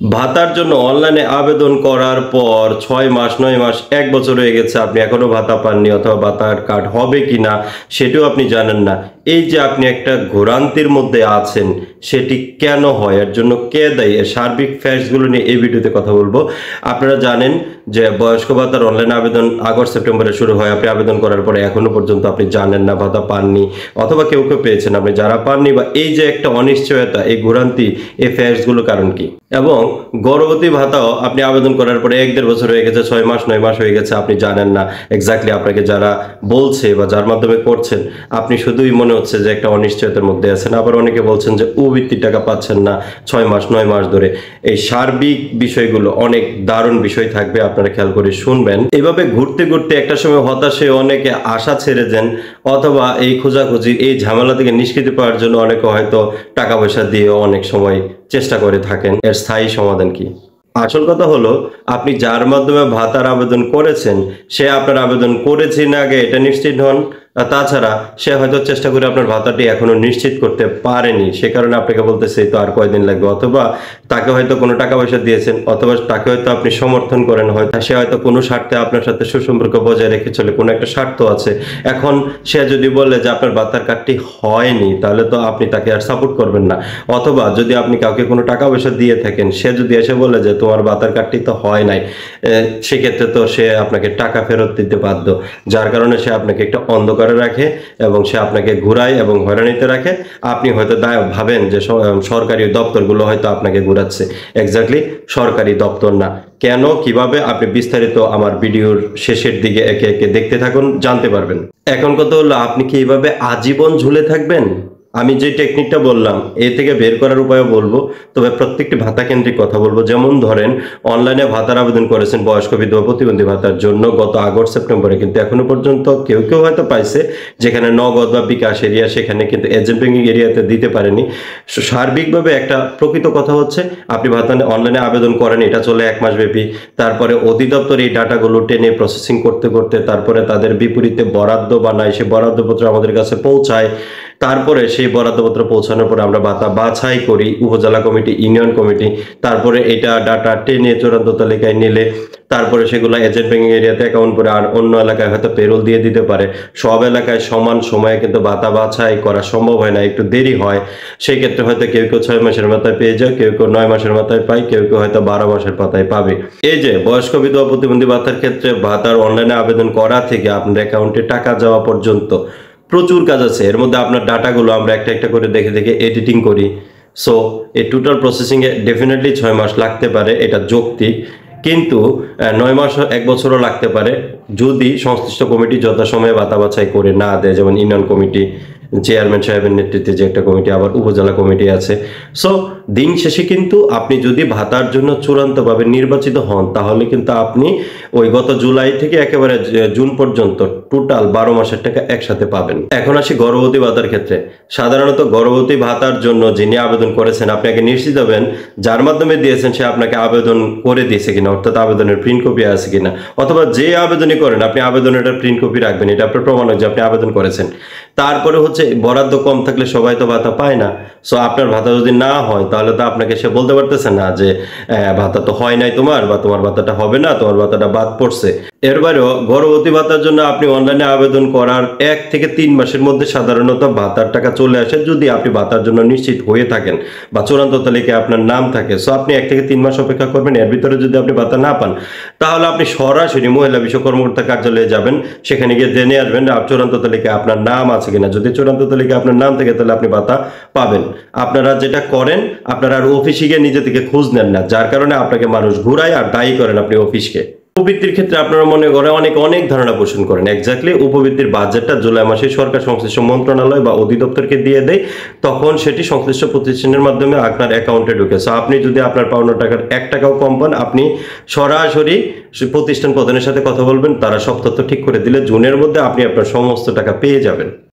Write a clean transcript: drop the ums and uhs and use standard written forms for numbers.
ভাতার জন্য অনলাইনে আবেদন করার পর ৬ মাস, ৯ মাস, ১ বছর হয়ে গেছে আপনি এখনো ভাতা পাননি অথবা ভাতার কার্ড হবে কিনা সেটিও আপনি জানেন না। এই যে আপনি একটা ভোগান্তির মধ্যে আছেন সেটি কেন হয়? এর জন্য কে দায়ী? এর সার্বিক ফ্যাক্টসগুলো নিয়ে এই ভিডিওতে কথা বলবো। আপনারা জানেন যে বয়স্ক ভাতার অনলাইন আবেদন আগস্ট সেপ্টেম্বরে শুরু হয়। আপনি আবেদন করার পরে এখনো পর্যন্ত আপনি জানেন না, ভাতা পাননি অথবা কেউ পেয়েছেন। আপনি যারা পাননি বা এই যে একটা অনিশ্চয়তা, এই ভোগান্তি, এই ফ্যাক্টসগুলো কারণ কি? এবং গর্ভবতী ভাতাও আপনি আবেদন করার পরে ১-১.৫ বছর হয়ে গেছে, ৬ মাস ৯ মাস হয়ে গেছে, আপনি জানেন না এক্স্যাক্টলি আপনাকে যারা বলছে বা যার মাধ্যমে করছেন, আপনি শুধুই মনে হচ্ছে যে একটা অনিশ্চয়তার মধ্যে আছেন। আবার অনেকে বলছেন যে উপবৃত্তির টাকা পাচ্ছেন না ৬ মাস ৯ মাস ধরে। এই সার্বিক বিষয়গুলো অনেক দারুণ বিষয় থাকবে, আপনারা খেয়াল করে শুনবেন। এভাবে ঘুরতে ঘুরতে একটা সময় হতাশে অনেকে আশা ছেড়ে দেন অথবা এই খোঁজাখুঁজি, এই ঝামেলা থেকে নিষ্কৃতি পাওয়ার জন্য অনেকে হয়তো টাকা পয়সা দিয়েও অনেক সময় চেষ্টা করে থাকেন। এর স্থায়ী সমাধান কি? আসল কথা হলো আপনি যার মাধ্যমে ভাতার আবেদন করেছেন সে আপনার আবেদন করেছে না আগে এটা নিশ্চিত হন। তাছাড়া সে হয়তো চেষ্টা করে আপনার ভাতাটি এখনো নিশ্চিত করতে পারেনি, সে কারণে আপনাকে বলতেছে এই তো আর কয়দিন লাগবে। অথবা তাকে হয়তো কোনো টাকা পয়সা দিয়েছেন অথবা তাকে হয়তো আপনি সমর্থন করেন, হয়তো সে হয়তো কোনো স্বার্থে আপনার সাথে সুসম্পর্ক বজায় রেখে চলে, কোনো একটা স্বার্থ আছে। এখন সে যদি বলে যে আপনার ভাতার কার্ডটি হয়নি তাহলে তো আপনি তাকে আর সাপোর্ট করবেন না। অথবা যদি আপনি কাউকে কোনো টাকা পয়সা দিয়ে থাকেন, সে যদি এসে বলে যে তোমার ভাতার কার্ডটি তো হয় নাই, সেক্ষেত্রে তো সে আপনাকে টাকা ফেরত দিতে বাধ্য। যার কারণে সে আপনাকে একটা অন্ধকারে রাখে এবং সে আপনাকে ঘুরায় এবং হয়রানিতে রাখে। আপনি হয়তো ভাবেন যে সরকারি দপ্তরগুলো হয়তো আপনাকে ঘুরাচ্ছে, এক্স্যাক্টলি সরকারি দপ্তর না। কেন, কিভাবে, আপনি বিস্তারিত আমার ভিডিওর শেষের দিকে একে একে দেখতে থাকুন, জানতে পারবেন। এখন কথা হলো আপনি কি এইভাবে আজীবন ঝুলে থাকবেন? আমি যে টেকনিকটা বললাম এ থেকে বের করার উপায়ও বলবো, তবে প্রত্যেকটি ভাতা কেন্দ্রিক কথা বলবো। যেমন ধরেন অনলাইনে ভাতার আবেদন করেছেন বয়স্ক বিধবা প্রতিবন্ধী ভাতার জন্য গত আগস্ট সেপ্টেম্বরে, কিন্তু এখনো পর্যন্ত কেউ কেউ হয়তো পাইছে যেখানে নগদ বা বিকাশ এরিয়া, সেখানে কিন্তু এজেন্ট ব্যাংকিং এরিয়াতে দিতে পারেনি। সার্বিকভাবে একটা প্রকৃত কথা হচ্ছে আপনি ভাতা অনলাইনে আবেদন করেন, এটা চলে ১ মাস ব্যাপী। তারপরে অধিদপ্তর এই ডাটাগুলো টেনে প্রসেসিং করতে করতে তারপরে তাদের বিপরীতে বরাদ্দ বানায়, সে বরাদ্দপত্র আমাদের কাছে পৌঁছায়। তারপরে সেই বরাদ্দপত্র পৌঁছানোর পরে আমরা ভাতা বাছাই করি, উপজেলা কমিটি, ইউনিয়ন কমিটি। তারপরে এটা ডাটা টেনে চূড়ান্ত তালিকায় নিলে তারপরে সেগুলো এজেন্ট ব্যাংকিং এরিয়াতে অ্যাকাউন্ট করে, আর অন্য এলাকায় হয়তো পেরোল দিয়ে দিতে পারে। সব এলাকায় সমান সময়ে কিন্তু ভাতা বাছাই করা সম্ভব হয় না, একটু দেরি হয়। সেই ক্ষেত্রে হয়তো কেউ কেউ ৬ মাসের মাথায় পেয়ে যায়, কেউ কেউ ৯ মাসের মাথায় পায়, কেউ কেউ হয়তো ১২ মাসের মাথায় পাবে। এই যে বয়স্ক বিধবা প্রতিবন্ধী ভাতার ক্ষেত্রে ভাতার অনলাইনে আবেদন করা থেকে আপনার অ্যাকাউন্টে টাকা যাওয়া পর্যন্ত প্রচুর কাজ আছে। এর মধ্যে আপনার ডাটাগুলো আমরা একটা একটা করে দেখে দেখে এডিটিং করি। সো এই টোটাল প্রসেসিংয়ে ডেফিনেটলি ৬ মাস লাগতে পারে, এটা যৌক্তিক। কিন্তু ৯ মাস ১ বছরও লাগতে পারে যদি সংশ্লিষ্ট কমিটি যথাসময়ে ভাতা বাছাই করে না দেয়। যেমন ইউনিয়ন কমিটি, চেয়ারম্যান সাহেবের নেতৃত্বে যে একটা কমিটি, আবার উপজেলা কমিটি আছে। সো দিন শেষে কিন্তু আপনি যদি ভাতার জন্য চূড়ান্তভাবে নির্বাচিত হন তাহলে কিন্তু আপনি ওই গত জুলাই থেকে একেবারে জুন পর্যন্ত টোটাল ১২ মাসের টাকা একসাথে পাবেন। এখন আসি গর্ভবতী ভাতার ক্ষেত্রে। সাধারণত গর্ভবতী ভাতার জন্য যিনি আবেদন করেছেন আপনি আগে নিশ্চিত হবেন যার মাধ্যমে দিয়েছেন সে আপনাকে আবেদন করে দিয়েছে কিনা, অর্থাৎ আবেদনের প্রিন্ট কপি আছে কিনা। অথবা যে আবেদনই করেন আপনি আবেদনের প্রিন্ট কপি রাখবেন, এটা আপনার প্রমাণ যে আপনি আবেদন করেছেন। তারপরে হচ্ছে বরাদ্দ কম থাকলে সবাই তো ভাতা পায় না। সো আপনার ভাতা যদি না হয় তাহলে তো আপনাকে সে বলতে পারতেছে না যে ভাতা তো হয় নাই তোমার, বা তোমার ভাতাটা হবে না, তোমার ভাতাটা বাদ পড়ছে। এর বাইরেও গর্ভবতী ভাতার জন্য আপনি অনলাইনে আবেদন করার ১ থেকে ৩ মাসের মধ্যে সাধারণত ভাতার টাকা চলে আসে, যদি আপনি ভাতার জন্য নিশ্চিত হয়ে থাকেন বা চূড়ান্ত তালিকায় আপনার নাম থাকে। সো আপনি ১ থেকে ৩ মাস অপেক্ষা করবেন। এর ভিতরে যদি আপনি ভাতা না পান তাহলে আপনি সরাসরি মহিলা বিষয় কর্মকর্তা কার্যালয়ে যাবেন, সেখানে গিয়ে জেনে আসবেন চূড়ান্ত তালিকায় আপনার নাম আছে কিনা। যদি চূড়ান্ত তালিকায় আপনার নাম থাকে তাহলে আপনি ভাতা পাবেন। আপনারা যেটা করেন আপনারা আর অফিসে গিয়ে নিজে থেকে খোঁজ নেন না, যার কারণে আপনাকে মানুষ ঘুরায় আর দায়ী করেন আপনি অফিসকে। উপবৃত্তির ক্ষেত্রে আপনারা মনে করে অনেক ধারণা পোষণ করেন। এক্স্যাক্টলি উপবৃত্তির বাজেটটা জুলাই মাসে সরকার সংশ্লিষ্ট মন্ত্রণালয় বা অধিদপ্তরকে দিয়ে দেয়, তখন সেটি সংশ্লিষ্ট প্রতিষ্ঠানের মাধ্যমে আপনার অ্যাকাউন্টে ঢুকে। সো আপনি যদি আপনার পাওনা টাকার ১ টাকাও কম পান আপনি সরাসরি প্রতিষ্ঠান প্রধানের সাথে কথা বলবেন, তারা সব তথ্য ঠিক করে দিলে জুনের মধ্যে আপনি আপনার সমস্ত টাকা পেয়ে যাবেন।